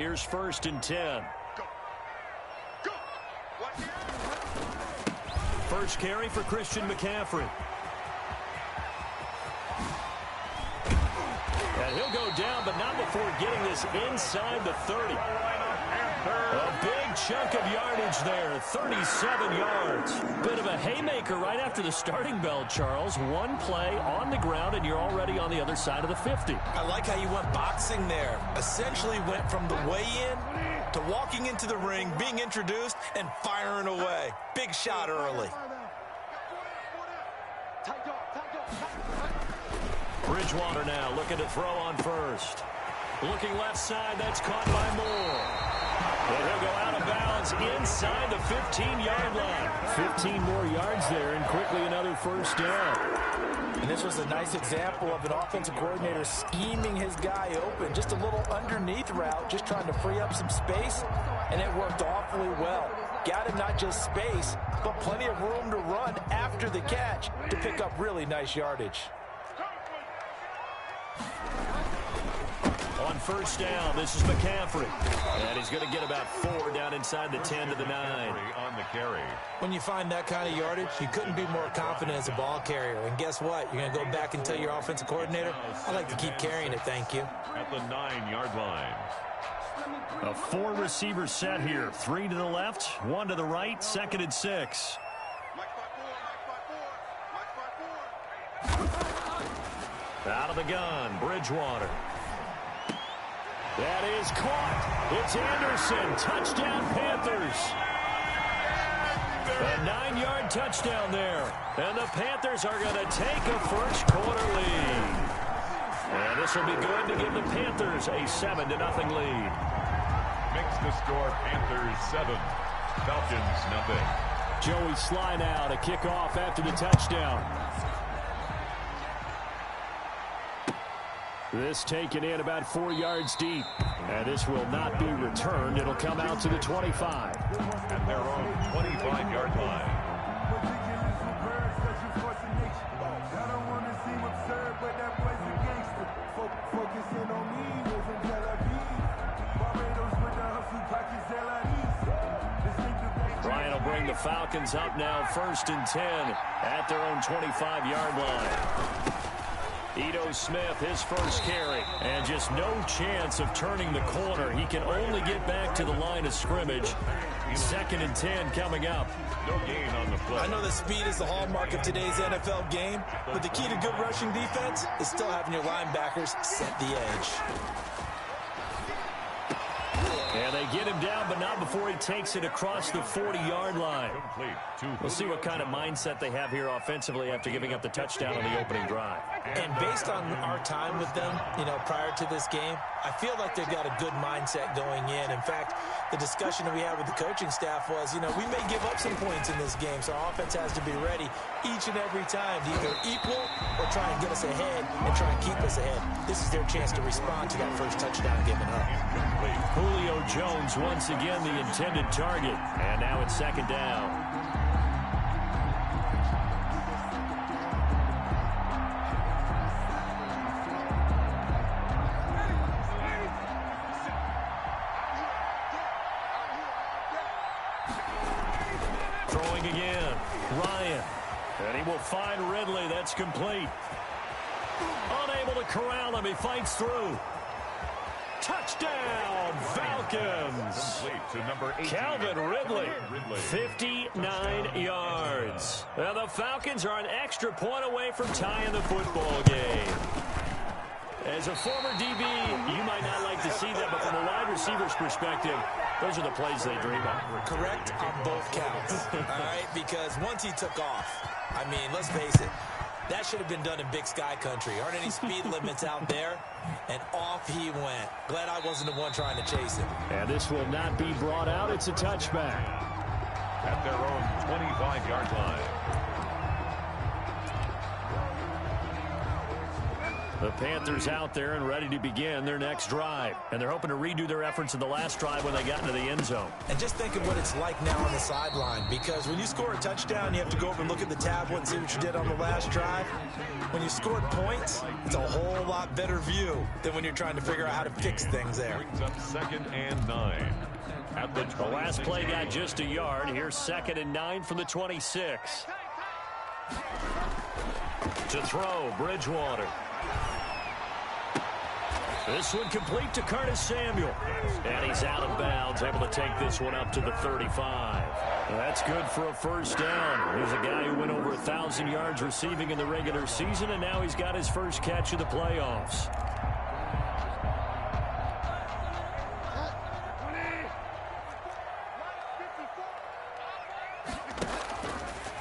here's 1st and 10. First carry for Christian McCaffrey. And he'll go down, but not before getting this inside the 30. A big chunk of yardage there, 37 yards. Bit of a haymaker right after the starting bell, Charles. One play on the ground, and you're already on the other side of the 50. I like how you went boxing there. Essentially went from the weigh-in to walking into the ring, being introduced, and firing away. Big shot early. Bridgewater now looking to throw on first. Looking left side, that's caught by Moore. And he'll go out of bounds inside the 15-yard line. 15 more yards there, and quickly another first down. And this was a nice example of an offensive coordinator scheming his guy open. Just a little underneath route, just trying to free up some space, and it worked awfully well. Got him not just space, but plenty of room to run after the catch to pick up really nice yardage. On first down, this is McCaffrey. And he's going to get about 4 down inside the 10 to the 9. On the carry. When you find that kind of yardage, you couldn't be more confident as a ball carrier. And guess what? You're going to go back and tell your offensive coordinator, I like to keep carrying it, thank you. At the 9-yard line. A 4-receiver set here. 3 to the left, 1 to the right, 2nd and 6. Out of the gun, Bridgewater. That is caught. It's Anderson. Touchdown, Panthers. A 9-yard touchdown there. And the Panthers are going to take a first-quarter lead. And this will be good to give the Panthers a 7-0 lead. Makes the score Panthers 7, Falcons 0. Joey Sly now to kick off after the touchdown. This taken in about 4 yards deep. And this will not be returned. It'll come out to the 25. At their own 25-yard line. Ryan will bring the Falcons up now 1st and 10 at their own 25-yard line. Ito Smith, his first carry, and just no chance of turning the corner. He can only get back to the line of scrimmage. 2nd and 10 coming up. No gain on the play. I know that speed is the hallmark of today's NFL game, but the key to good rushing defense is still having your linebackers set the edge. And they get him down, but not before he takes it across the 40-yard line. We'll see what kind of mindset they have here offensively after giving up the touchdown on the opening drive. And based on our time with them, prior to this game, I feel like they've got a good mindset going in. In fact, the discussion that we had with the coaching staff was, we may give up some points in this game, so our offense has to be ready each and every time to either equal or try and get us ahead and try and keep us ahead. This is their chance to respond to that first touchdown given up. Julio Jones once again the intended target, and now it's 2nd down. Throwing again, Ryan, and he will find Ridley. That's complete. Unable to corral him, he fights through. Touchdown, Falcons. To number 18. Calvin Ridley, 59 yards. And the Falcons are an extra point away from tying the football game. As a former DB, you might not like to see that, but from a wide receiver's perspective, those are the plays they dream of. Correct on both counts, all right? Because once he took off, let's face it, that should have been done in Big Sky country. Aren't any speed limits out there? And off he went. Glad I wasn't the one trying to chase him. And this will not be brought out. It's a touchback. At their own 25-yard line. The Panthers out there and ready to begin their next drive. And they're hoping to redo their efforts in the last drive when they got into the end zone. And just think of what it's like now on the sideline, because when you score a touchdown, you have to go over and look at the tablet and see what you did on the last drive. When you scored points, it's a whole lot better view than when you're trying to figure out how to fix things there. Brings up 2nd and 9. At the last play got just a yard. Here's 2nd and 9 from the 26. To throw, Bridgewater. This one complete to Curtis Samuel. And he's out of bounds, able to take this one up to the 35. That's good for a first down. He's a guy who went over 1,000 yards receiving in the regular season, and now he's got his first catch of the playoffs.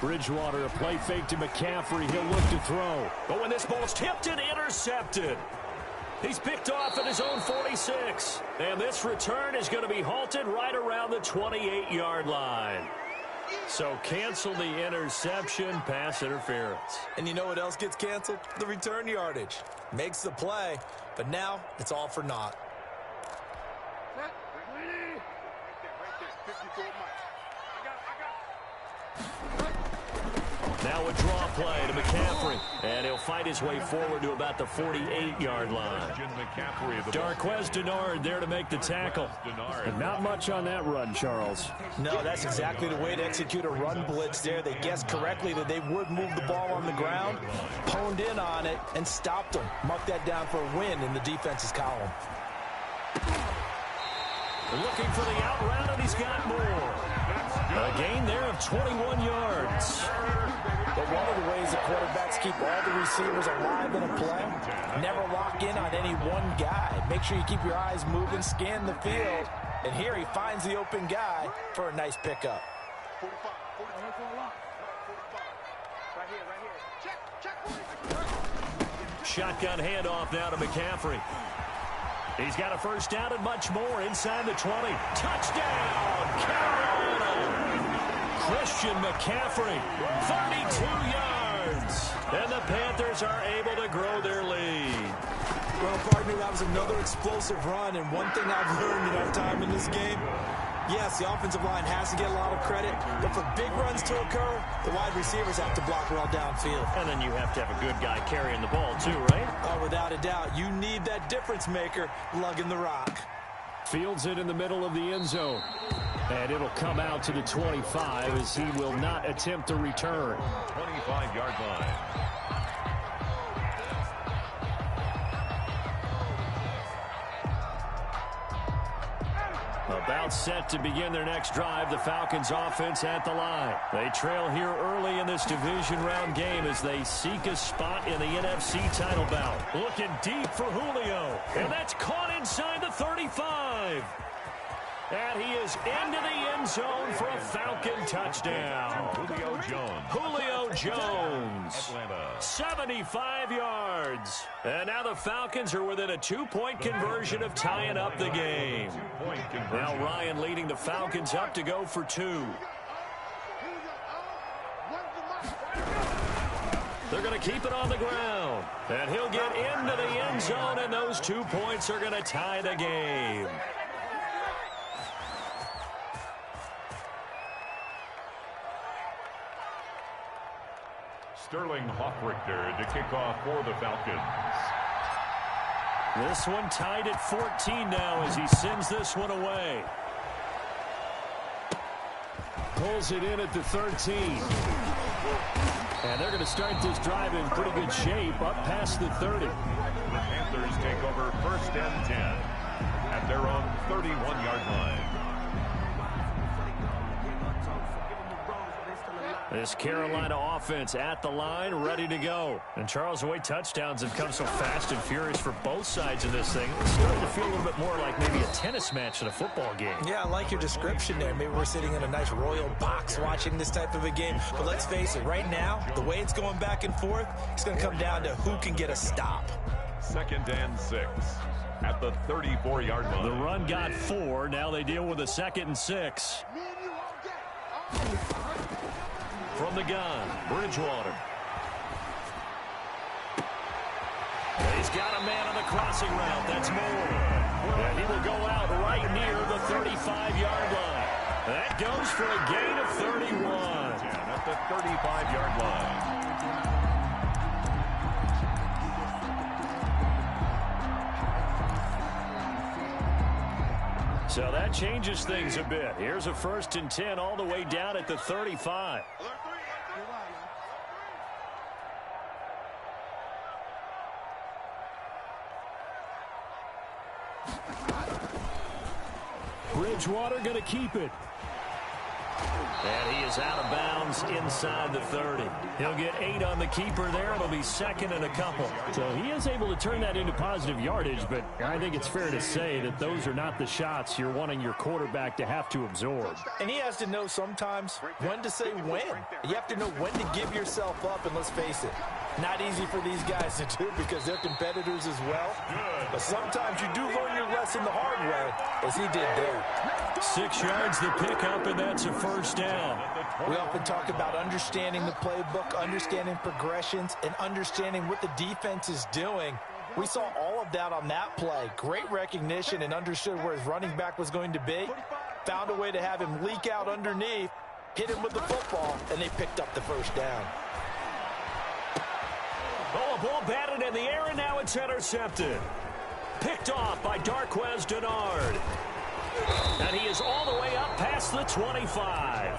Bridgewater, a play fake to McCaffrey. He'll look to throw. But when this ball's tipped and intercepted, he's picked off at his own 46. And this return is going to be halted right around the 28-yard line. So cancel the interception, pass interference. And you know what else gets canceled? The return yardage. Makes the play, but now it's all for naught. Now a draw play to McCaffrey. And he'll fight his way forward to about the 48-yard line. Darqueze Dennard there to make the tackle. And not much on that run, Charles. No, that's exactly the way to execute a run blitz there. They guessed correctly that they would move the ball on the ground, honed in on it, and stopped them. Mark that down for a win in the defense's column. Looking for the out route, and he's got more. A gain there of 21 yards. But one of the ways the quarterbacks keep all the receivers alive in a play, never lock in on any one guy. Make sure you keep your eyes moving, scan the field. And here he finds the open guy for a nice pickup. Shotgun handoff now to McCaffrey. He's got a first down and much more inside the 20. Touchdown, Carolina! Christian McCaffrey, 32 yards. And the Panthers are able to grow their lead. Well, partner, that was another explosive run. And one thing I've learned in our time in this game, yes, the offensive line has to get a lot of credit, but for big runs to occur, the wide receivers have to block well downfield. And then you have to have a good guy carrying the ball too, right? Oh, without a doubt. You need that difference maker lugging the rock. Fields it in the middle of the end zone. And it'll come out to the 25 as he will not attempt a return. 25-yard line. About set to begin their next drive, the Falcons offense at the line. They trail here early in this division round game as they seek a spot in the NFC title bout. Looking deep for Julio, and that's caught inside the 35. And he is into the end zone for a Falcon touchdown. Julio Jones. Atlanta. 75 yards. And now the Falcons are within a 2-point conversion of tying up the game. Now Ryan leading the Falcons up to go for 2. They're going to keep it on the ground. And he'll get into the end zone, and those 2 points are going to tie the game. Sterling Hoffrichter to kick off for the Falcons. This one tied at 14 now as he sends this one away. Pulls it in at the 13. And they're going to start this drive in pretty good shape up past the 30. The Panthers take over 1st and 10 at their own 31-yard line. This Carolina offense at the line, ready to go. And Charles, the way touchdowns have come so fast and furious for both sides of this thing, it's starting to feel a little bit more like maybe a tennis match than a football game. Yeah, I like your description there. Maybe we're sitting in a nice royal box watching this type of a game. But let's face it, right now, the way it's going back and forth, it's going to come down to who can get a stop. 2nd and 6 at the 34-yard line. The run got 4. Now they deal with a 2nd and 6. From the gun, Bridgewater. He's got a man on the crossing route. That's Moore. And he will go out right near the 35-yard line. That goes for a gain of 31. At the 35-yard line. So that changes things a bit. Here's a 1st and 10 all the way down at the 35. Bridgewater going to keep it. And he is out of bounds inside the 30. He'll get 8 on the keeper there. It'll be 2nd and a couple. So he is able to turn that into positive yardage, but I think it's fair to say that those are not the shots you're wanting your quarterback to have to absorb. And he has to know sometimes when to say when. You have to know when to give yourself up, and let's face it, not easy for these guys to do because they're competitors as well. But sometimes you do learn your lesson the hard way, as he did there. 6 yards the pickup, and that's a 1st down. We often talk about understanding the playbook, understanding progressions, and understanding what the defense is doing. We saw all of that on that play. Great recognition and understood where his running back was going to be. Found a way to have him leak out underneath, hit him with the football, and they picked up the 1st down. Oh, a ball batted in the air, and now it's intercepted. Picked off by Darquez Denard. And he is all the way up past the 25.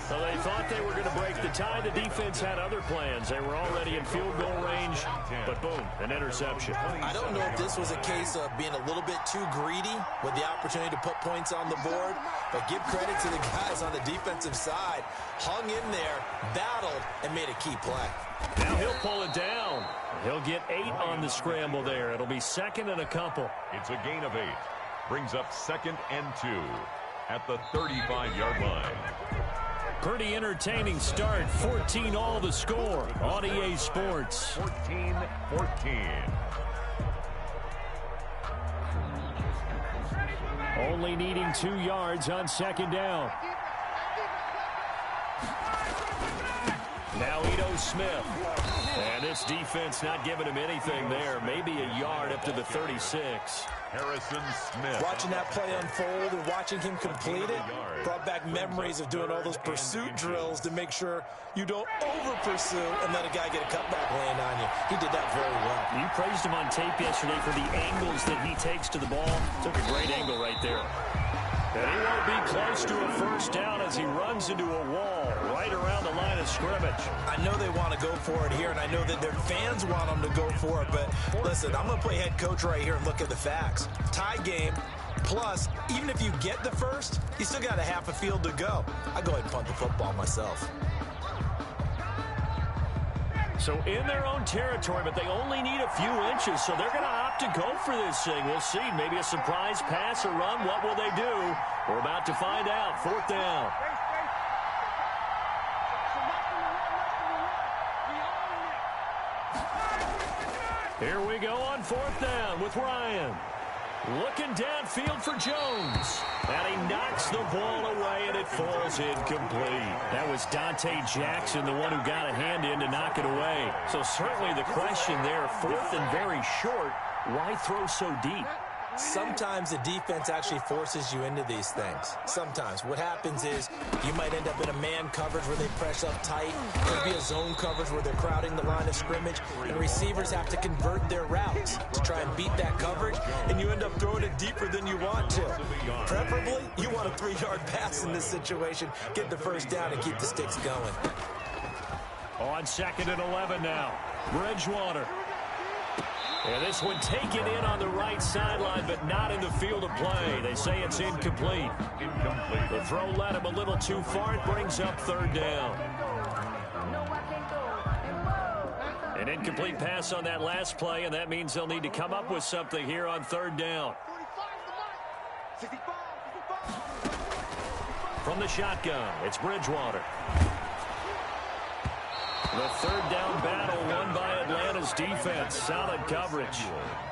So they thought they were going to break the tie. The defense had other plans. They were already in field goal range, but boom, an interception. I don't know if this was a case of being a little bit too greedy with the opportunity to put points on the board, but give credit to the guys on the defensive side. Hung in there, battled, and made a key play. Now he'll pull it down. He'll get 8 on the scramble there. It'll be 2nd and a couple. It's a gain of 8. Brings up 2nd and 2 at the 35-yard line. Pretty entertaining start. 14 all the score on EA Sports. 14-14. Only needing 2 yards on 2nd down. Now Ito Smith. And this defense not giving him anything there. Maybe a yard up to the 36. Harrison Smith. Watching that play unfold and watching him complete it brought back memories of doing all those pursuit drills to make sure you don't over-pursue and let a guy get a cutback laying on you. He did that very well. You praised him on tape yesterday for the angles that he takes to the ball. Took a great angle right there. And he won't be close to a 1st down as he runs into a wall right around the line of scrimmage. I know they want to go for it here, and I know that their fans want them to go for it, but listen, I'm going to play head coach right here and look at the facts. Tie game, plus, even if you get the 1st, you still got a half a field to go. I go ahead and punt the football myself. So in their own territory, but they only need a few inches, so they're going to opt to go for this thing. We'll see. Maybe a surprise pass or run. What will they do? We're about to find out. 4th down. Here we go on 4th down with Ryan. Looking downfield for Jones. And he knocks the ball away, and it falls incomplete. That was Dante Jackson, the one who got a hand in to knock it away. So certainly the question there, 4th and very short, why throw so deep? Sometimes the defense actually forces you into these things. Sometimes. What happens is you might end up in a man coverage where they press up tight. Could be a zone coverage where they're crowding the line of scrimmage, and receivers have to convert their routes to try and beat that coverage, and you end up throwing it deeper than you want to. Preferably, you want a 3-yard pass in this situation. Get the 1st down and keep the sticks going. On 2nd and 11 now. Bridgewater. And this one taken in on the right sideline, but not in the field of play. They say it's incomplete. The throw led him a little too far. It brings up 3rd down. An incomplete pass on that last play, and that means they'll need to come up with something here on 3rd down. From the shotgun, it's Bridgewater. The 3rd down battle won by Atlanta's defense. Solid coverage.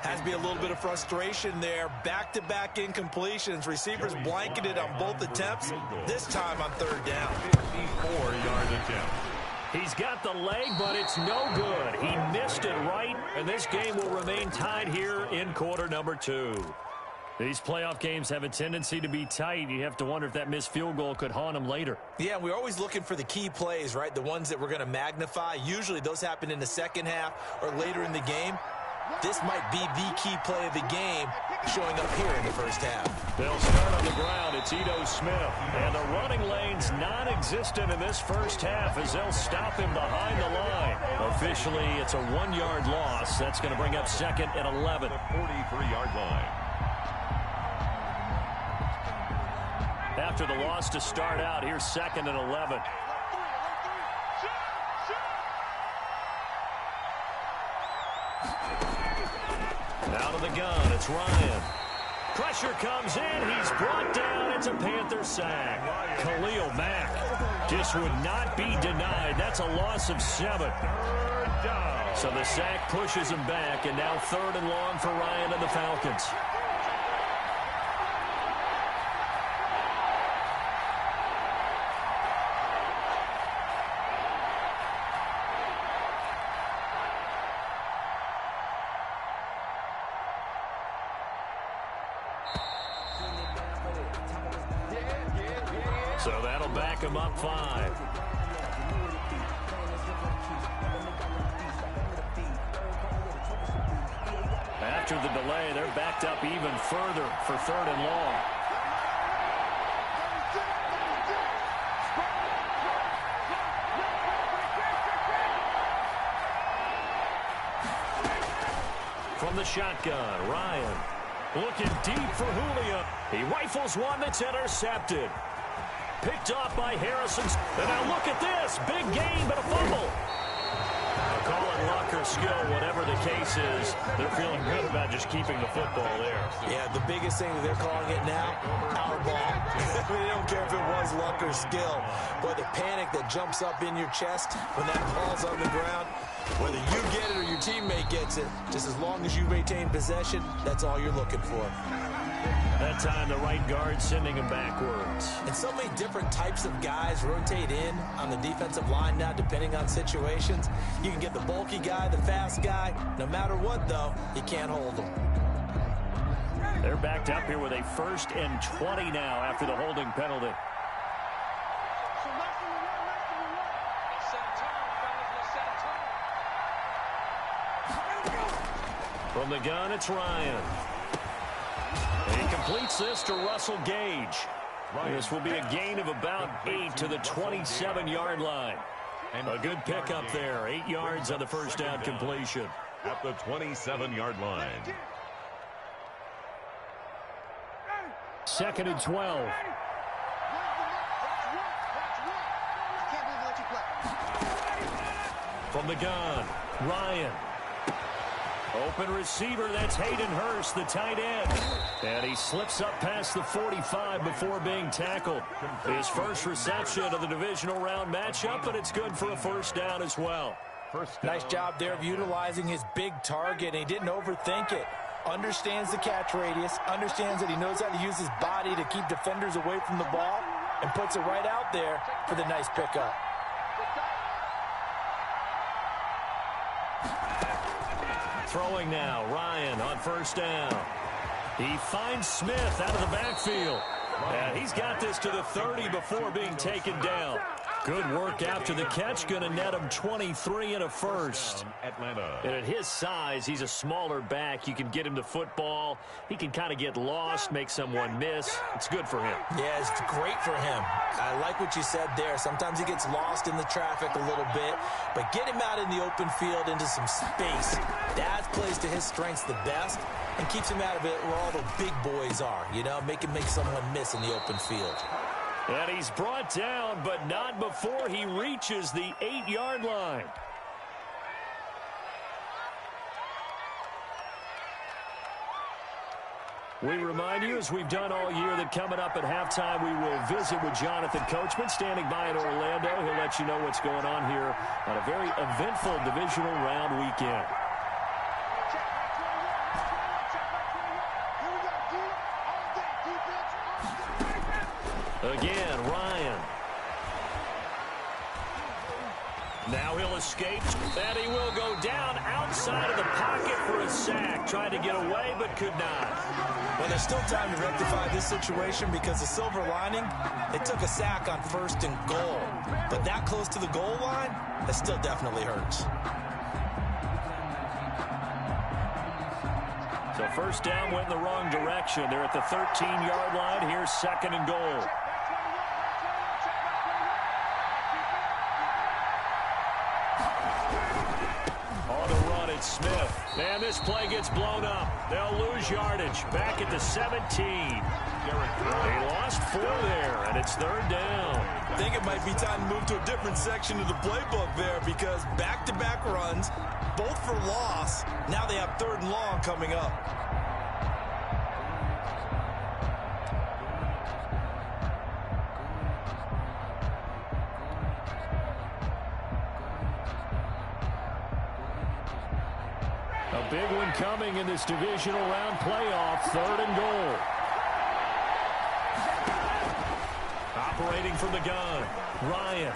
Has to be a little bit of frustration there. Back-to-back incompletions. Receivers blanketed on both attempts. This time on 3rd down. 54-yard attempt. He's got the leg, but it's no good. He missed it right, and this game will remain tied here in quarter number 2. These playoff games have a tendency to be tight. You have to wonder if that missed field goal could haunt him later. Yeah, we're always looking for the key plays, right? The ones that we're going to magnify. Usually those happen in the second half or later in the game. This might be the key play of the game showing up here in the first half. They'll start on the ground. It's Ito Smith. And the running lane's non-existent in this first half as they'll stop him behind the line. Officially, it's a 1-yard loss. That's going to bring up second and 11. The 43-yard line. After the loss to start out, here's second and 11. Out of the gun, it's Ryan. Pressure comes in. He's brought down. It's a Panther sack. Khalil Mack just would not be denied. That's a loss of 7. So the sack pushes him back, and now 3rd and long for Ryan and the Falcons. So that'll back him up 5. After the delay, they're backed up even further for 3rd and long. From the shotgun, Ryan looking deep for Julio. He rifles one that's intercepted. Picked off by Harrison. And now look at this. Big gain, but a fumble. I'll call it luck or skill, whatever the case is. They're feeling good about just keeping the football there. Yeah, the biggest thing that they're calling it now, our ball. They don't care if it was luck or skill. But the panic that jumps up in your chest when that ball's on the ground, whether you get it or your teammate gets it, just as long as you retain possession, that's all you're looking for. That time, the right guard sending him backwards. And so many different types of guys rotate in on the defensive line now, depending on situations. You can get the bulky guy, the fast guy. No matter what, though, you can't hold them. They're backed up here with a 1st and 20 now after the holding penalty. From the gun, it's Ryan. And he completes this to Russell Gage. This will be a gain of about 8 to the 27-yard line. A good pickup there. 8 yards on the first down completion. At the 27-yard line. 2nd and 12. From the gun, Ryan. Open receiver, that's Hayden Hurst, the tight end. And he slips up past the 45 before being tackled. His first reception of the divisional round matchup, but it's good for a first down as well. Nice job there of utilizing his big target, and he didn't overthink it. Understands the catch radius, understands that he knows how to use his body to keep defenders away from the ball, and puts it right out there for the nice pickup. Throwing now, Ryan on first down. He finds Smith out of the backfield. And he's got this to the 30 before being taken down. Good work after the catch. Going to net him 23 and a first. Atlanta. And at his size, he's a smaller back. You can get him to football. He can kind of get lost, make someone miss. It's good for him. Yeah, it's great for him. I like what you said there. Sometimes he gets lost in the traffic a little bit. But get him out in the open field into some space. That plays to his strengths the best and keeps him out of it where all the big boys are. You know, make someone miss in the open field. And he's brought down, but not before he reaches the 8-yard line. We remind you, as we've done all year, that coming up at halftime, we will visit with Jonathan Coachman, standing by in Orlando. He'll let you know what's going on here on a very eventful divisional round weekend. Again, Ryan. Now he'll escape, and he will go down outside of the pocket for a sack. Tried to get away, but could not. Well, there's still time to rectify this situation because the silver lining, they took a sack on 1st and goal. But that close to the goal line, that still definitely hurts. So first down went in the wrong direction. They're at the 13-yard line. Here's 2nd and goal. On the run, it's Smith. And this play gets blown up. They'll lose yardage. Back at the 17. They lost 4 there, and it's 3rd down. I think it might be time to move to a different section of the playbook there because back-to-back runs, both for loss. Now they have 3rd and long coming up. A big one coming in this divisional round playoff. 3rd and goal. Operating from the gun, Ryan.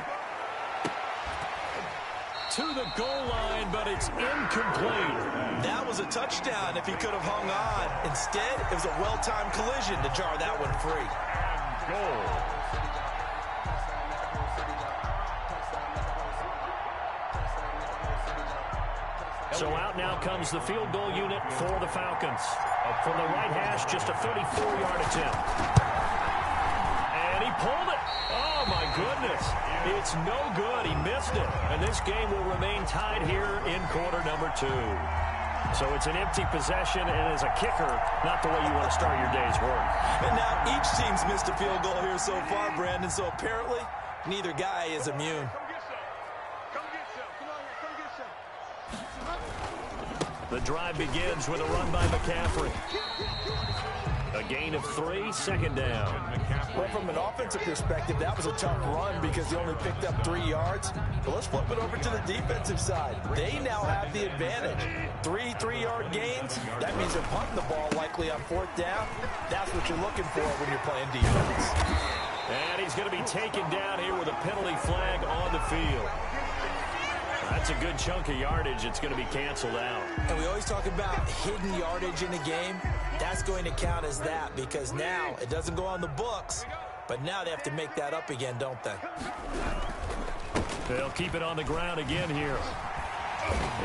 To the goal line, but it's incomplete. That was a touchdown if he could have hung on. Instead, it was a well-timed collision to jar that one free. And goal. So out now comes the field goal unit for the Falcons. From the right hash, just a 34-yard attempt. And he pulled it. Oh, my goodness. It's no good. He missed it. And this game will remain tied here in quarter number 2. So it's an empty possession, and as a kicker, not the way you want to start your day's work. And now each team's missed a field goal here so far, Brandon. So apparently, neither guy is immune. The drive begins with a run by McCaffrey. A gain of 3, 2nd down. Well, from an offensive perspective, that was a tough run because he only picked up 3 yards. But let's flip it over to the defensive side. They now have the advantage. 3 3-yard gains. That means they're punting the ball likely on 4th down. That's what you're looking for when you're playing defense. And he's going to be taken down here with a penalty flag on the field. That's a good chunk of yardage. It's going to be canceled out. And we always talk about hidden yardage in a game. That's going to count as that because now it doesn't go on the books, but now they have to make that up again, don't they? They'll keep it on the ground again here.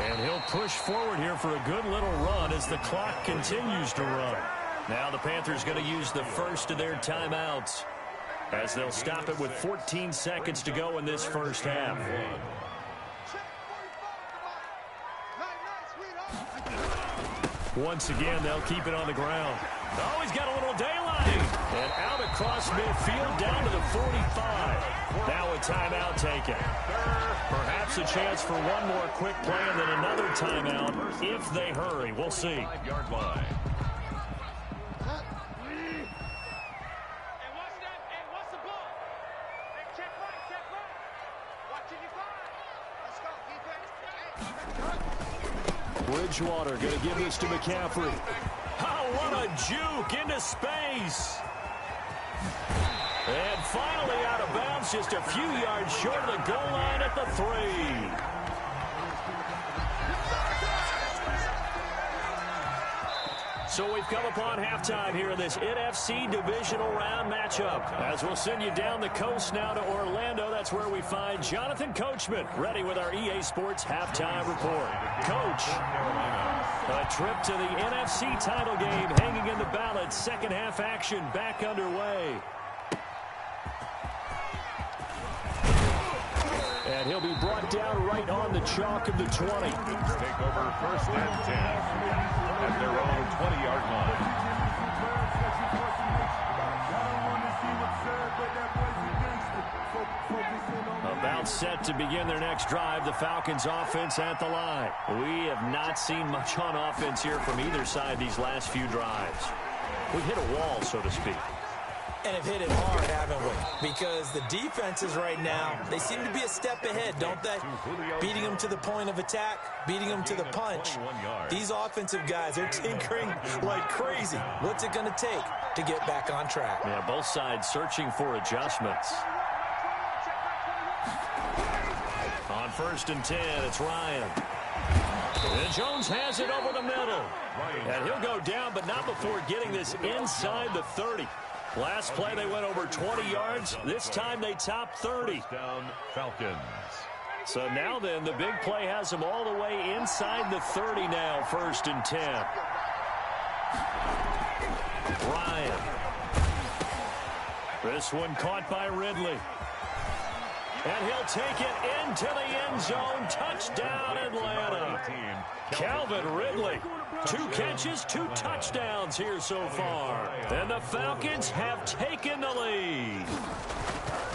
And he'll push forward here for a good little run as the clock continues to run. Now the Panthers going to use the first of their timeouts as they'll stop it with 14 seconds to go in this first half. Once again, they'll keep it on the ground. Oh, he's got a little daylight. And out across midfield down to the 45. Now a timeout taken. Perhaps a chance for one more quick play and then another timeout if they hurry. We'll see. 5-yard line. Bridgewater going to give this to McCaffrey. Oh, what a juke into space. And finally out of bounds, just a few yards short of the goal line at the 3. So we've come upon halftime here in this NFC divisional round matchup. As we'll send you down the coast now to Orlando, that's where we find Jonathan Coachman ready with our EA Sports halftime report. Coach, a trip to the NFC title game hanging in the balance. Second half action back underway. And he'll be brought down right on the chalk of the 20. Take over 1st and 10 at their own 20-yard line. About set to begin their next drive, the Falcons offense at the line. We have not seen much on offense here from either side these last few drives. We hit a wall, so to speak. And have hit it hard, haven't we? Because the defenses right now, they seem to be a step ahead, don't they? Beating them to the point of attack, beating them to the punch. These offensive guys are tinkering like crazy. What's it going to take to get back on track? Yeah, both sides searching for adjustments. On 1st and 10, it's Ryan. And Jones has it over the middle. And he'll go down, but not before getting this inside the 30. Last play, they went over 20 yards. This time, they topped 30. First down, Falcons. So now then, the big play has them all the way inside the 30 now, 1st and 10. Ryan. This one caught by Ridley. And he'll take it into the end zone. Touchdown, Atlanta. Calvin Ridley. 2 catches, 2 touchdowns here so far. And the Falcons have taken the lead.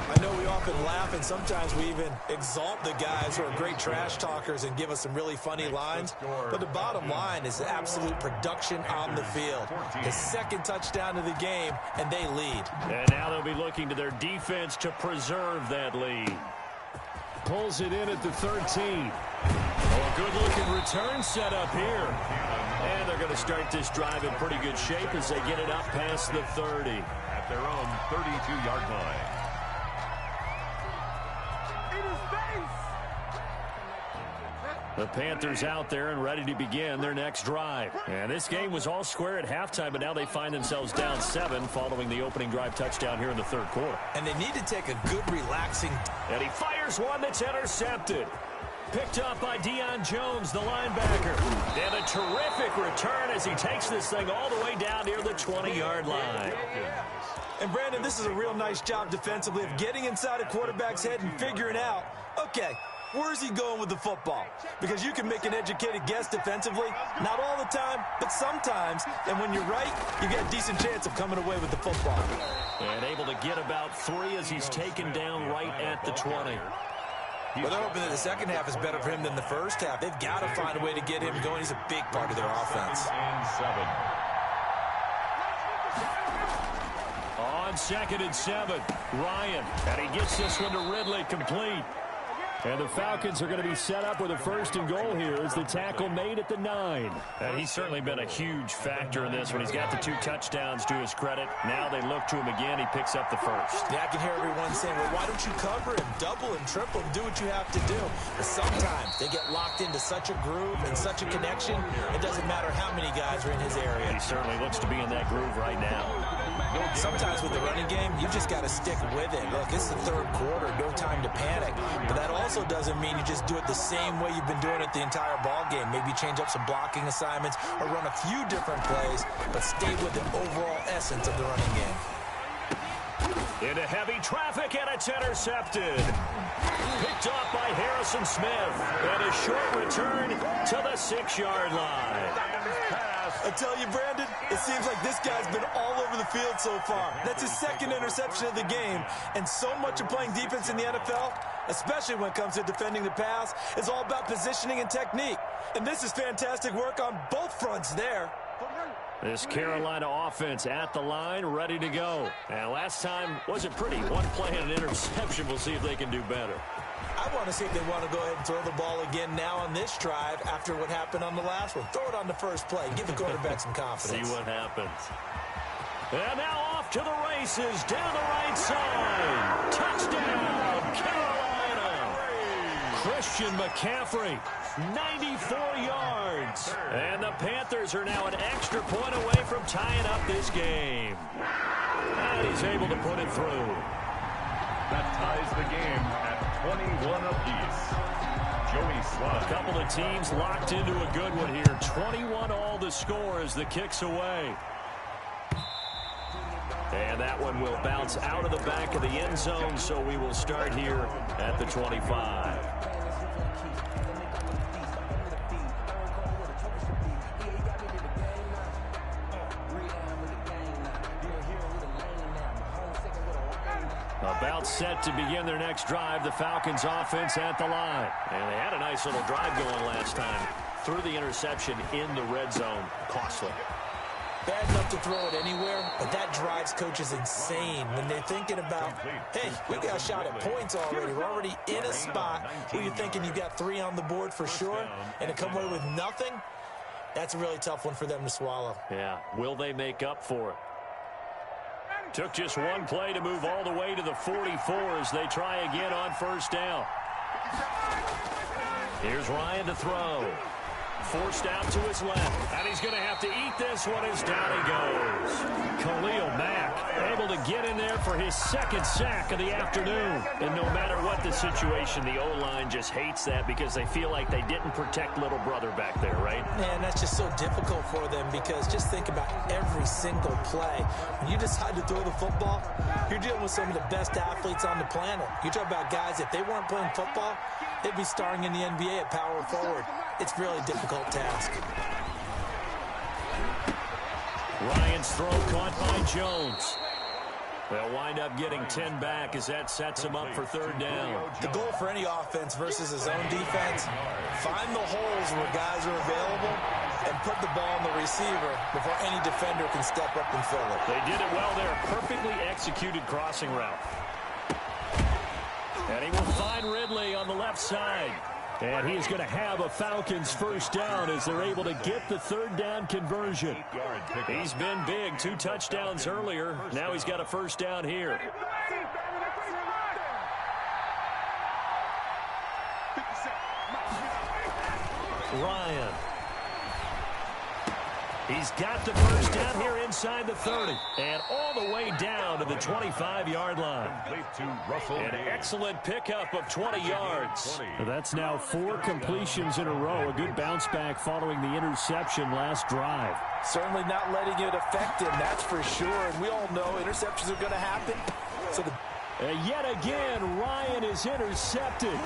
I know we often laugh, and sometimes we even exalt the guys who are great trash talkers and give us some really funny lines. But the bottom line is absolute production on the field. His 2nd touchdown of the game, and they lead. And now they'll be looking to their defense to preserve that lead. Pulls it in at the 13. Oh, a good-looking return set up here. And they're going to start this drive in pretty good shape as they get it up past the 30. At their own 32-yard line. The Panthers out there and ready to begin their next drive. And this game was all square at halftime, but now they find themselves down 7 following the opening drive touchdown here in the 3rd quarter. And they need to take a good, relaxing. And he fires one that's intercepted. Picked up by Deion Jones, the linebacker. And a terrific return as he takes this thing all the way down near the 20-yard line. And, Brandon, this is a real nice job defensively of getting inside a quarterback's head and figuring out, okay, where's he going with the football? Because you can make an educated guess defensively. Not all the time, but sometimes. And when you're right, you get a decent chance of coming away with the football. And able to get about 3 as he's taken down right at the 20. Well, they're hoping that the second half is better for him than the first half. They've got to find a way to get him going. He's a big part of their offense. And 7. On 2nd and 7, Ryan. And he gets this one to Ridley, complete. And the Falcons are going to be set up with a 1st and goal here as the tackle made at the 9. And he's certainly been a huge factor in this when he's got the 2 touchdowns to his credit. Now they look to him again. He picks up the 1st. Yeah, I can hear everyone saying, well, why don't you cover him, double him, triple him, do what you have to do. But sometimes they get locked into such a groove and such a connection, it doesn't matter how many guys are in his area. He certainly looks to be in that groove right now. Sometimes with the running game, you just got to stick with it. Look, it's the 3rd quarter, no time to panic. But that also doesn't mean you just do it the same way you've been doing it the entire ball game. Maybe change up some blocking assignments or run a few different plays, but stay with the overall essence of the running game. Into heavy traffic, and it's intercepted. Picked off by Harrison Smith. And a short return to the 6-yard line. I tell you, Brandon, it seems like this guy's been all over the field so far. That's his 2nd interception of the game. And so much of playing defense in the NFL, especially when it comes to defending the pass, is all about positioning and technique. And this is fantastic work on both fronts there. This Carolina offense at the line, ready to go. And last time wasn't pretty. 1 play and an interception. We'll see if they can do better. I want to see if they want to go ahead and throw the ball again now on this drive after what happened on the last one. Throw it on the first play. Give the quarterback some confidence. See what happens. And now off to the races down the right side. Touchdown, Carolina. Christian McCaffrey, 94 yards. And the Panthers are now an extra point away from tying up this game. And he's able to put it through. That ties the game at 21 apiece. Joey Slye. A couple of teams locked into a good one here. 21 all the score as the kick's away. And that one will bounce out of the back of the end zone, so we will start here at the 25. About set to begin their next drive, the Falcons offense at the line. And they had a nice little drive going last time. Threw the interception in the red zone. Costly. Bad enough to throw it anywhere, but that drives coaches insane when they're thinking about, hey, we got a shot at points already. We're already in a spot where you're thinking you got 3 on the board for sure, and to come away with nothing, that's a really tough one for them to swallow. Yeah, will they make up for it? Took just 1 play to move all the way to the 44 as they try again on 1st down. Here's Ryan to throw. Forced out to his left. And he's going to have to eat this one as down he goes. Khalil Mack able to get in there for his second sack of the afternoon. And no matter what the situation, the O-line just hates that because they feel like they didn't protect little brother back there, right? Man, that's just so difficult for them because just think about every single play. When you decide to throw the football, you're dealing with some of the best athletes on the planet. You talk about guys, if they weren't playing football, they'd be starring in the NBA at power forward. It's a really difficult task. Ryan's throw caught by Jones. They'll wind up getting 10 back as that sets him up for third down. The goal for any offense versus his own defense, find the holes where guys are available and put the ball on the receiver before any defender can step up and fill it. They did it well there. Perfectly executed crossing route. And he will find Ridley on the left side. And he's going to have a Falcons first down as they're able to get the third down conversion. He's been big, 2 touchdowns earlier. Now he's got a first down here. Ryan. He's got the first down here inside the 30. And all the way down to the 25-yard line. An excellent pickup of 20 yards. That's now 4 completions in a row. A good bounce back following the interception last drive. Certainly not letting it affect him, that's for sure. And we all know interceptions are going to happen. So yet again, Ryan is intercepted.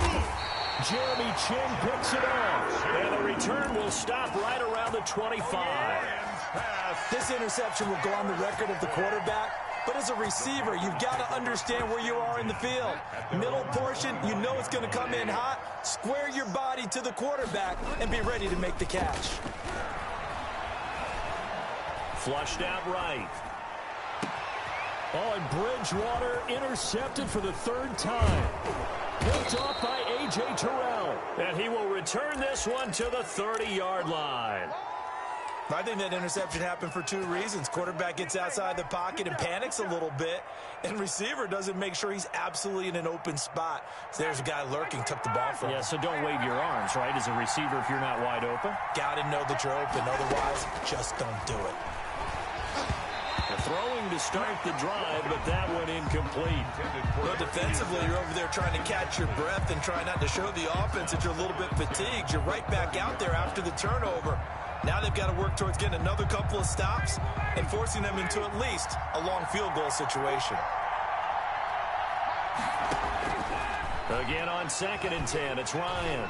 Jeremy Chin picks it off. And the return will stop right around the 25. This interception will go on the record of the quarterback. But as a receiver, you've got to understand where you are in the field. Middle portion, you know it's going to come in hot. Square your body to the quarterback and be ready to make the catch. Flushed out right. Oh, and Bridgewater intercepted for the 3rd time. Picked off by A.J. Terrell. And he will return this one to the 30-yard line. I think that interception happened for 2 reasons. Quarterback gets outside the pocket and panics a little bit, and receiver doesn't make sure he's absolutely in an open spot. So there's a guy lurking, took the ball from him. Yeah, so don't wave your arms, right, as a receiver if you're not wide open. Got to know that you're open. Otherwise, just don't do it. Throwing to start the drive, but that one incomplete. Well, defensively, you're over there trying to catch your breath and try not to show the offense that you're a little bit fatigued. You're right back out there after the turnover. Now they've got to work towards getting another couple of stops and forcing them into at least a long field goal situation. Again on 2nd and 10, it's Ryan.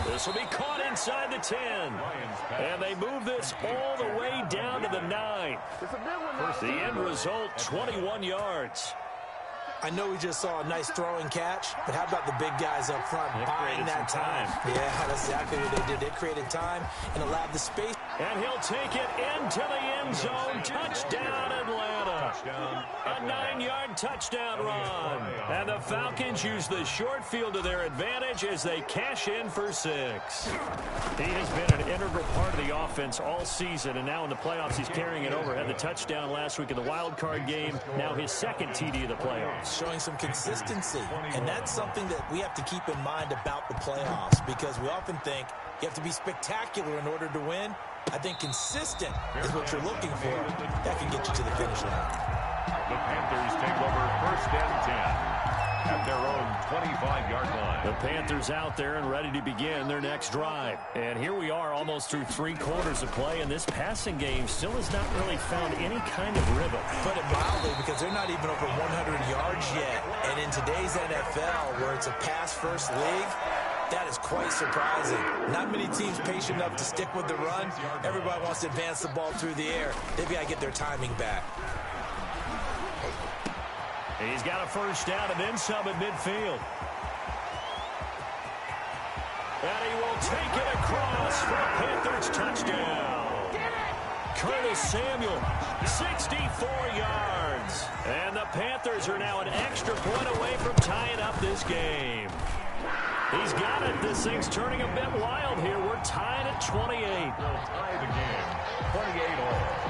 This will be caught inside the 10. And they move this all the way down to the 9. The end result, 21 yards. I know we just saw a nice throwing catch, but how about the big guys up front buying that time? Yeah, that's exactly what they did. They created time and allowed the space. And he'll take it into the end zone. Touchdown, Atlanta. A 9-yard touchdown run. And the Falcons use the short field to their advantage as they cash in for 6. He has been an integral part of the offense all season, and now in the playoffs he's carrying it over. Had the touchdown last week in the wild card game. Now his 2nd TD of the playoffs. Showing some consistency, and that's something that we have to keep in mind about the playoffs because we often think you have to be spectacular in order to win. I think consistent is what you're looking for. That can get you to the finish line. The Panthers take over 1st and 10 at their own 25-yard line. The Panthers out there and ready to begin their next drive. And here we are almost through 3 quarters of play, and this passing game still has not really found any kind of rhythm. Put it mildly, because they're not even over 100 yards yet. And in today's NFL, where it's a pass-first league, that is quite surprising. Not many teams patient enough to stick with the run. Everybody wants to advance the ball through the air. They've got to get their timing back. He's got a first down and then some at midfield. And he will take it across for a Panthers touchdown. Curtis Samuel, 64 yards. And the Panthers are now an extra point away from tying up this game. He's got it. This thing's turning a bit wild here. We're tied at 28. They'll tie the game, 28 all.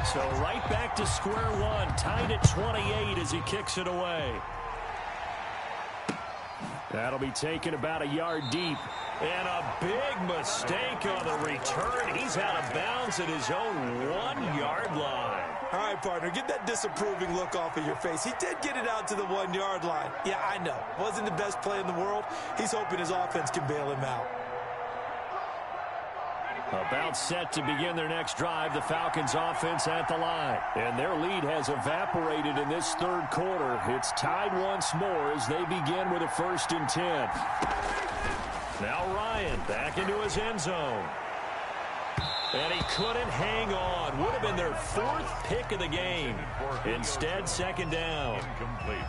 So right back to square one, tied at 28 as he kicks it away. That'll be taken about a yard deep. And a big mistake on the return. He's out of bounds at his own 1-yard line. All right, partner, get that disapproving look off of your face. He did get it out to the 1-yard line. Yeah, I know. Wasn't the best play in the world. He's hoping his offense can bail him out. About set to begin their next drive, the Falcons offense at the line. And their lead has evaporated in this third quarter. It's tied once more as they begin with a 1st and 10. Now Ryan back into his end zone. And he couldn't hang on. Would have been their 4th pick of the game. Instead, 2nd down. Incomplete.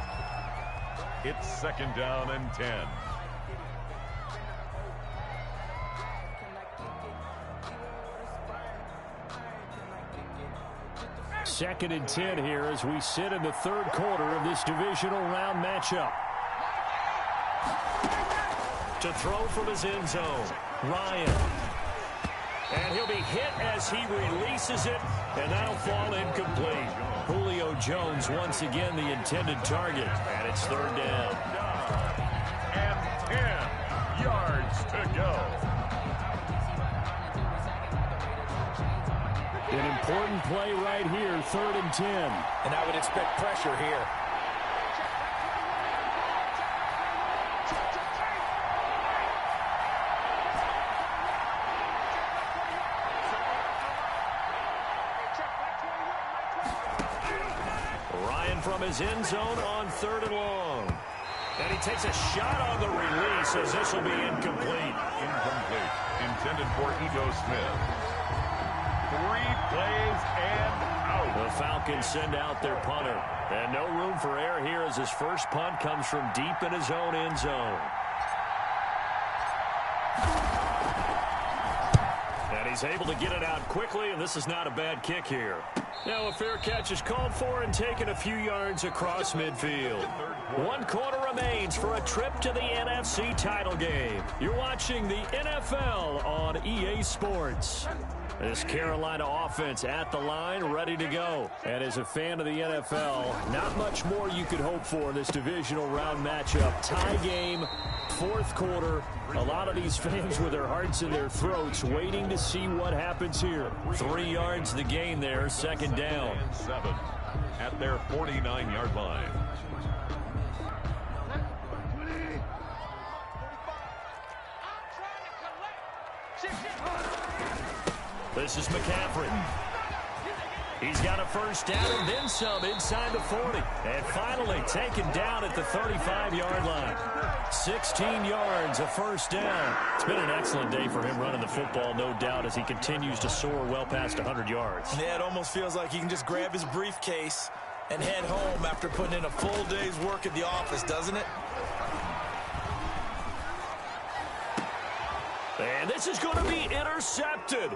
It's 2nd down and 10. Second and 10 here as we sit in the third quarter of this divisional round matchup. To throw from his end zone, Ryan. And he'll be hit as he releases it, and that'll fall incomplete. Julio Jones once again the intended target, and it's 3rd down. And 10 yards to go. An important play right here, 3rd and 10. And I would expect pressure here. Ryan from his end zone on 3rd and long. And he takes a shot on the release as this will be incomplete. Incomplete. Intended for Ito Smith. 3 plays and out. The Falcons send out their punter. And no room for error here as his first punt comes from deep in his own end zone. And he's able to get it out quickly, and this is not a bad kick here. Now a fair catch is called for and taken a few yards across midfield. 1 quarter remains for a trip to the NFC title game. You're watching the NFL on EA Sports. This Carolina offense at the line, ready to go. And as a fan of the NFL, not much more you could hope for in this divisional round matchup. Tie game, 4th quarter. A lot of these fans with their hearts in their throats waiting to see what happens here. 3 yards the gain there, 2nd down. 7 at their 49-yard line. This is McCaffrey. He's got a 1st down and then some inside the 40. And finally taken down at the 35-yard line. 16 yards, a 1st down. It's been an excellent day for him running the football, no doubt, as he continues to soar well past 100 yards. Yeah, it almost feels like he can just grab his briefcase and head home after putting in a full day's work at the office, doesn't it? And this is going to be intercepted.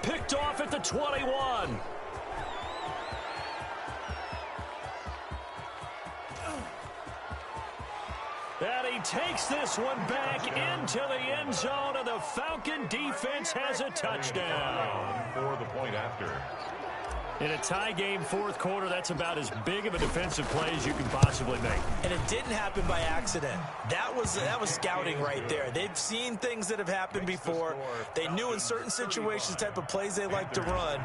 Picked off at the 21. And he takes this one back into the end zone, and the Falcon defense has a touchdown. For the point after. In a tie game, 4th quarter, that's about as big of a defensive play as you can possibly make. And it didn't happen by accident. That was scouting right there. They've seen things that have happened before. They knew in certain situations the type of plays they like to run.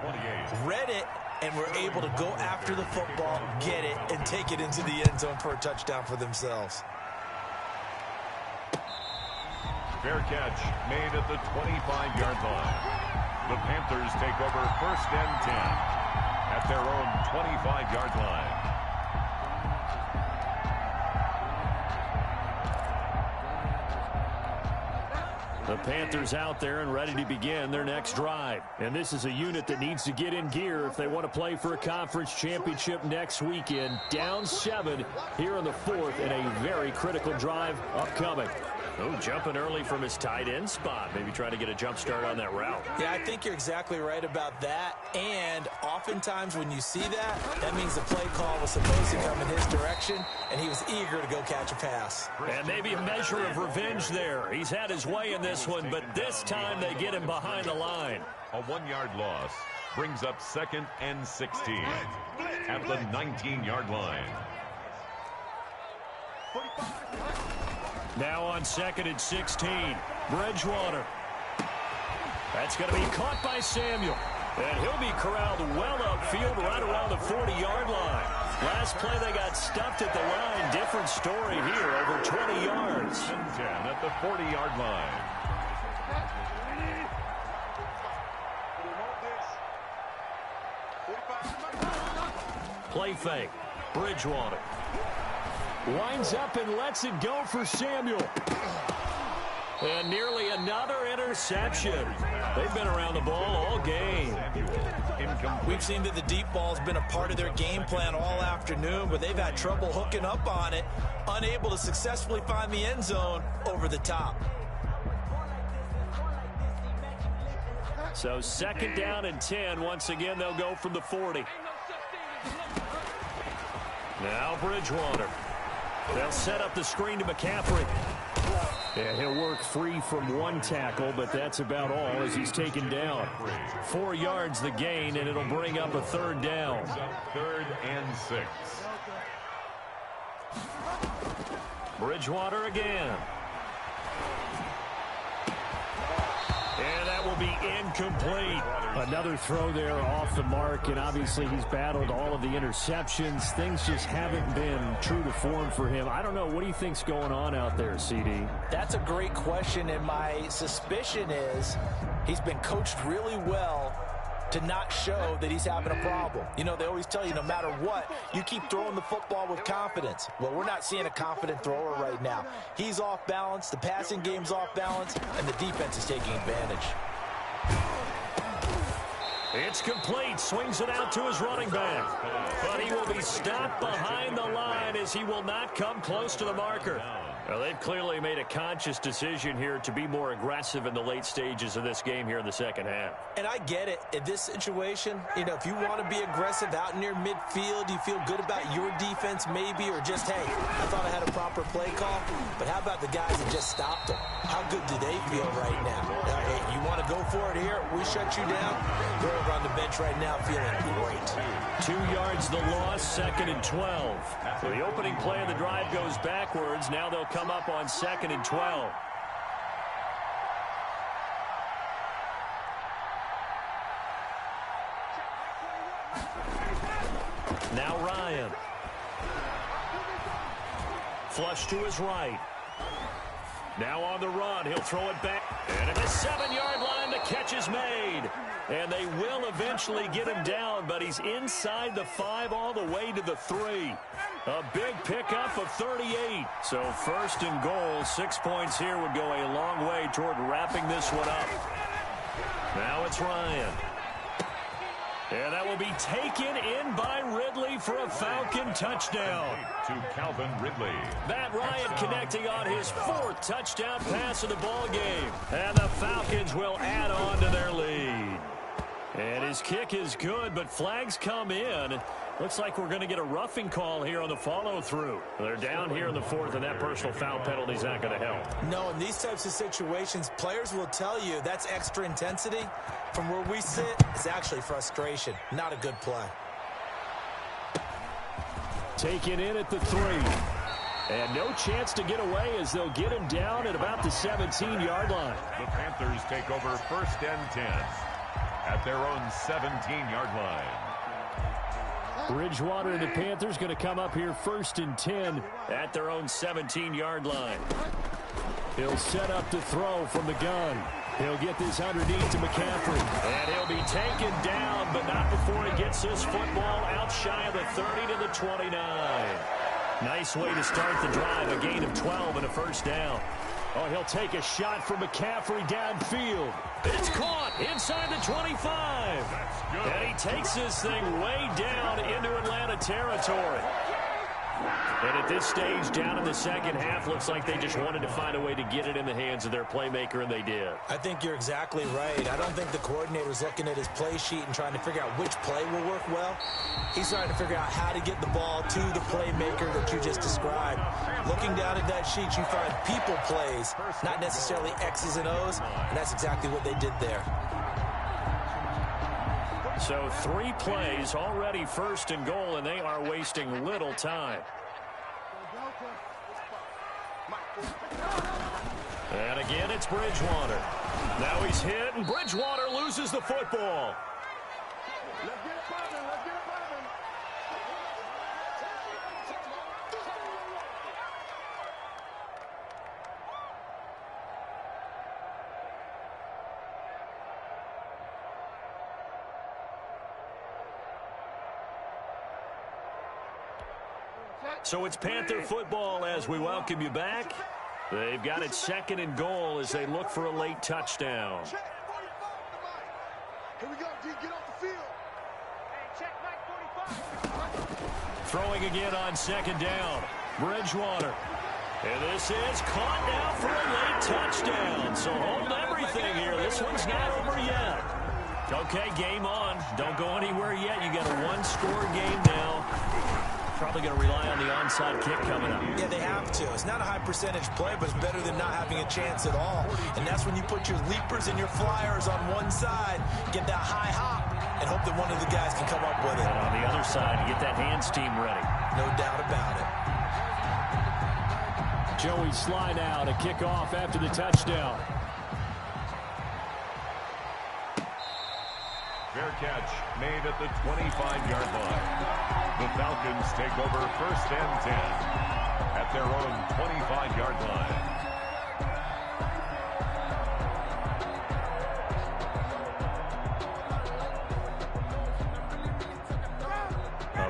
Read it, and were able to go after the football, get it, and take it into the end zone for a touchdown for themselves. Fair catch made at the 25-yard line. The Panthers take over 1st and 10 at their own 25-yard line. The Panthers out there and ready to begin their next drive. And this is a unit that needs to get in gear if they want to play for a conference championship next weekend. Down 7 here in the 4th, and a very critical drive upcoming. Oh, jumping early from his tight end spot. Maybe trying to get a jump start on that route. Yeah, I think you're exactly right about that. And oftentimes when you see that, that means the play call was supposed to come in his direction, and he was eager to go catch a pass. And maybe a measure of revenge there. He's had his way in this one, but this time they get him behind the line. A 1-yard loss brings up 2nd and 16 at the 19-yard line. Now on 2nd and 16, Bridgewater. That's going to be caught by Samuel. And he'll be corralled well upfield right around the 40-yard line. Last play, they got stuffed at the line. Different story here, over 20 yards. 10 at the 40-yard line. Play fake. Bridgewater. Winds up and lets it go for Samuel. And nearly another interception. They've been around the ball all game. We've seen that the deep ball's been a part of their game plan all afternoon, but they've had trouble hooking up on it, unable to successfully find the end zone over the top. So 2nd down and 10. Once again, they'll go from the 40. Now Bridgewater. They'll set up the screen to McCaffrey. Yeah, he'll work free from one tackle, but that's about all as he's taken down. 4 yards the gain, and it'll bring up a 3rd down. 3rd and 6. Bridgewater again. And that will be incomplete. Another throw there off the mark, and obviously he's battled all of the interceptions. Things just haven't been true to form for him. I don't know. What do you think's going on out there, CD? That's a great question, and my suspicion is he's been coached really well to not show that he's having a problem. You know, they always tell you no matter what, you keep throwing the football with confidence. Well, we're not seeing a confident thrower right now. He's off balance, the passing game's off balance, and the defense is taking advantage. It's complete. Swings it out to his running back. But he will be stopped behind the line as he will not come close to the marker. Well, they've clearly made a conscious decision here to be more aggressive in the late stages of this game here in the second half. And I get it. In this situation, you know, if you want to be aggressive out near midfield, you feel good about your defense maybe, or just, hey, I thought I had a proper play call. But how about the guys that just stopped them? How good do they feel right now? Hey, you want to go for it here? We shut you down? They're over on the bench right now feeling great. 2 yards the loss, 2nd and 12. So the opening play of the drive goes backwards. Now they'll come up on 2nd and 12. Now Ryan. Flush to his right. Now on the run, he'll throw it back. And at the 7-yard line, the catch is made. And they will eventually get him down, but he's inside the 5 all the way to the 3. A big pickup of 38. So 1st and goal, 6 points here would go a long way toward wrapping this one up. Now it's Ryan. And that will be taken in by Ridley for a Falcon touchdown. To Calvin Ridley. Matt Ryan connecting on his 4th touchdown pass of the ball game. And the Falcons will add on to their lead. And his kick is good, but flags come in. Looks like we're going to get a roughing call here on the follow-through. They're down here in the 4th, and that personal foul penalty is not going to help. No, in these types of situations, players will tell you that's extra intensity. From where we sit, it's actually frustration. Not a good play. Taken in at the 3. And no chance to get away as they'll get him down at about the 17-yard line. The Panthers take over 1st and 10 at their own 17-yard line. Bridgewater and the Panthers going to come up here 1st and 10 at their own 17-yard line. He'll set up to throw from the gun. He'll get this underneath to McCaffrey. And he'll be taken down, but not before he gets his football out shy of the 30 to the 29. Nice way to start the drive, a gain of 12 and a 1st down. Oh, he'll take a shot from McCaffrey downfield. It's caught inside the 25. And he takes this thing way down into Atlanta territory. And at this stage, down in the second half, looks like they just wanted to find a way to get it in the hands of their playmaker, and they did. I think you're exactly right. I don't think the coordinator's looking at his play sheet and trying to figure out which play will work well. He's trying to figure out how to get the ball to the playmaker that you just described. Looking down at that sheet, you find people plays, not necessarily X's and O's, and that's exactly what they did there. So 3 plays, already 1st and goal, and they are wasting little time. And again, it's Bridgewater. Now he's hit, and Bridgewater loses the football. Let's get it poppin'. Let's get it poppin'. So it's Panther football as we welcome you back. They've got it 2nd and goal as they look for a late touchdown. Here we go, D. Get off the field. Hey, check Mike 45. Throwing again on 2nd down. Bridgewater. And this is caught now for a late touchdown. So hold everything here. This one's not over yet. Okay, game on. Don't go anywhere yet. You got a one-score game now. Probably going to rely on the onside kick coming up. Yeah, they have to. It's not a high percentage play, but it's better than not having a chance at all. And that's when you put your leapers and your flyers on one side, get that high hop, and hope that one of the guys can come up with it. And on the other side, you get that hands team ready. No doubt about it. Joey slide out to kick off after the touchdown. Fair catch made at the 25-yard line. The Falcons take over 1st and 10 at their own 25-yard line.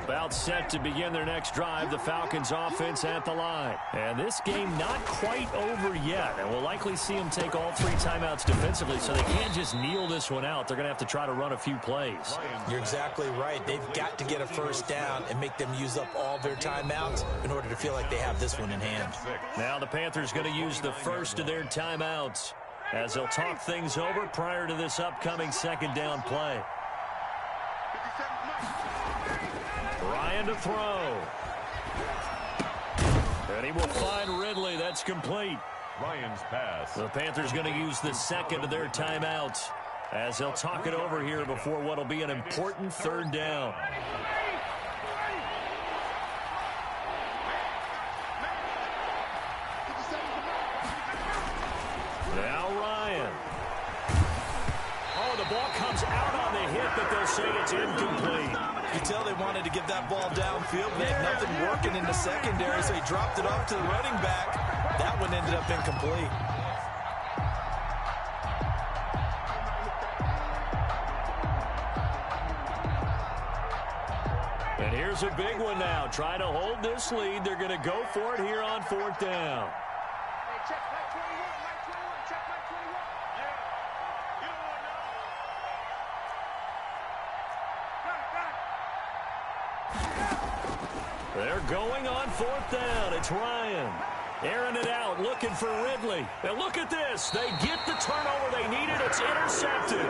About set to begin their next drive, the Falcons offense at the line. And this game not quite over yet. And we'll likely see them take all 3 timeouts defensively, so they can't just kneel this one out. They're going to have to try to run a few plays. You're exactly right. They've got to get a 1st down and make them use up all their timeouts in order to feel like they have this one in hand. Now the Panthers going to use the first of their timeouts as they'll talk things over prior to this upcoming 2nd down play. Ryan to throw. And he will find Ridley. That's complete. Ryan's pass. The Panthers going to use the 2nd of their timeouts as they'll talk it over here before what will be an important 3rd down. Now Ryan. Oh, the ball comes out on the hit, but they'll say it's incomplete. You tell they wanted to get that ball downfield. They had nothing working in the secondary, so he dropped it off to the running back. That one ended up incomplete. And here's a big one now. Trying to hold this lead. They're going to go for it here on 4th down. Hey, check Mike 21. Mike 21. Check Mike 21. Yeah. You don't want to know. They're going on 4th down. It's Ryan. Airing it out, looking for Ridley. And look at this. They get the turnover they needed. It's intercepted.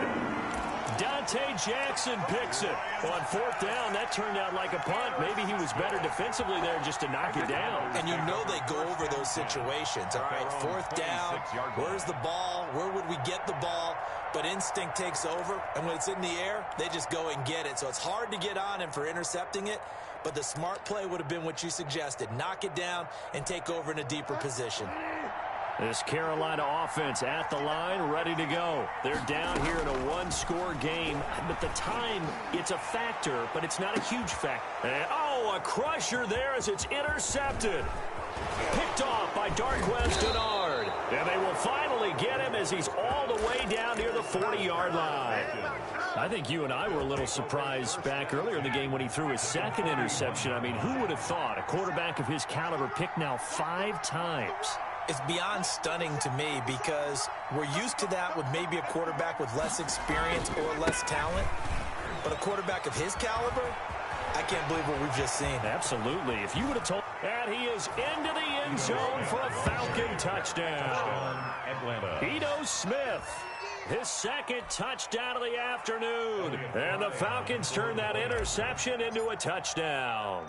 Dante Jackson picks it. On 4th down, that turned out like a punt. Maybe he was better defensively there just to knock it down. And you know they go over those situations. All right, 4th down, where's the ball? Where would we get the ball? But instinct takes over, and when it's in the air, they just go and get it. So it's hard to get on him for intercepting it, but the smart play would have been what you suggested. Knock it down and take over in a deeper position. This Carolina offense at the line, ready to go. They're down here in a one-score game, but the time, it's a factor, but it's not a huge factor. And, oh, a crusher there as it's intercepted. Picked off by Darquez Denard. And they will finally get him as he's all the way down near the 40-yard line. I think you and I were a little surprised back earlier in the game when he threw his second interception. I mean, who would have thought a quarterback of his caliber picked now 5 times? It's beyond stunning to me because we're used to that with maybe a quarterback with less experience or less talent. But a quarterback of his caliber, I can't believe what we've just seen. Absolutely. If you would have told that he is into the end zone for a Falcon touchdown. Atlanta. Ito Smith, his second touchdown of the afternoon. And the Falcons turn that interception into a touchdown.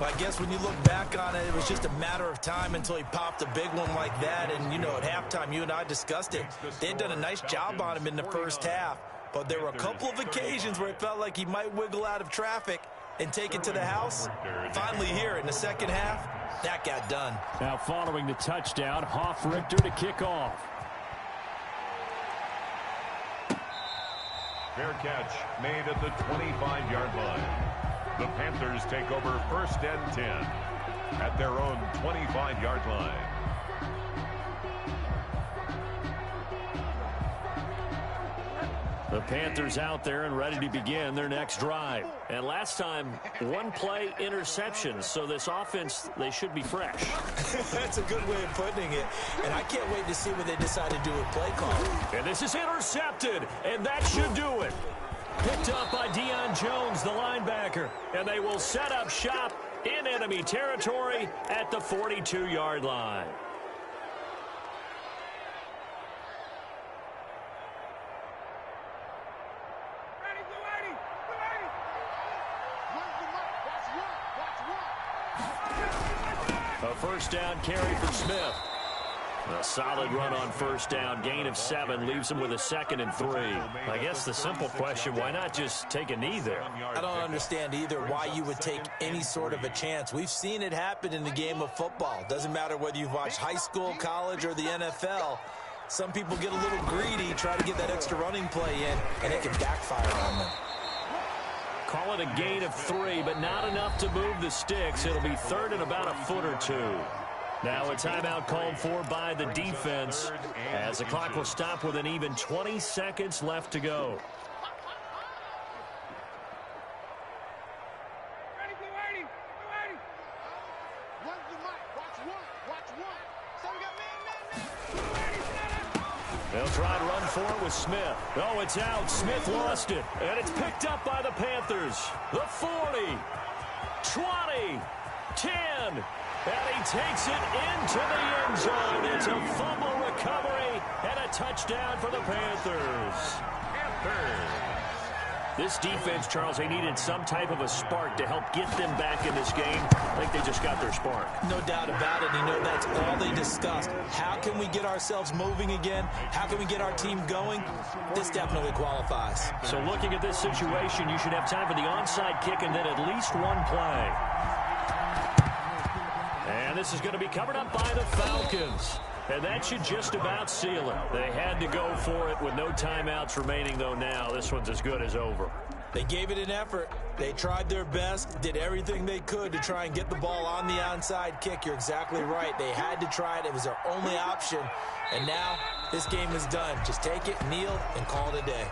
Well, I guess when you look back on it, it was just a matter of time until he popped a big one like that. And, you know, at halftime, you and I discussed it. They had done a nice job on him in the first half. But there were a couple of occasions where it felt like he might wiggle out of traffic. and take it to the house? Finally here in the second half, that got done. Now following the touchdown, Richter to kick off. Fair catch made at the 25-yard line. The Panthers take over 1st and 10 at their own 25-yard line. The Panthers out there and ready to begin their next drive. And last time, one play interception. So this offense, they should be fresh. That's a good way of putting it. And I can't wait to see what they decide to do with play calling. And this is intercepted. And that should do it. Picked up by Deion Jones, the linebacker. And they will set up shop in enemy territory at the 42-yard line. A first down carry for Smith. A solid run on first down. Gain of 7 leaves him with a 2nd and 3. I guess the simple question, why not just take a knee there? I don't understand either why you would take any sort of a chance. We've seen it happen in the game of football. Doesn't matter whether you've watched high school, college, or the NFL. Some people get a little greedy, try to get that extra running play in, and it can backfire on them. Call it a gain of 3, but not enough to move the sticks. It'll be 3rd and about a foot or 2. Now a timeout called for by the defense as the clock will stop with an even 20 seconds left to go. They'll try to run for it with Smith. Oh, it's out. Smith lost it. And it's picked up by the Panthers. The 40, 20, 10. And he takes it into the end zone. It's a fumble recovery and a touchdown for the Panthers. This defense, Charles, they needed some type of a spark to help get them back in this game. I think they just got their spark. No doubt about it. You know, that's all they discussed. How can we get ourselves moving again? How can we get our team going? This definitely qualifies. So looking at this situation, you should have time for the onside kick and then at least one play. And this is going to be covered up by the Falcons. And that should just about seal it. They had to go for it with no timeouts remaining, though now. This one's as good as over. They gave it an effort. They tried their best, did everything they could to try and get the ball on the onside kick. You're exactly right. They had to try it. It was their only option. And now this game is done. Just take it, kneel, and call it a day.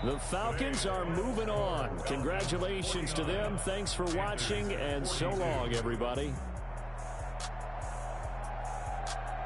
The Falcons are moving on. Congratulations to them. Thanks for watching, and so long, everybody.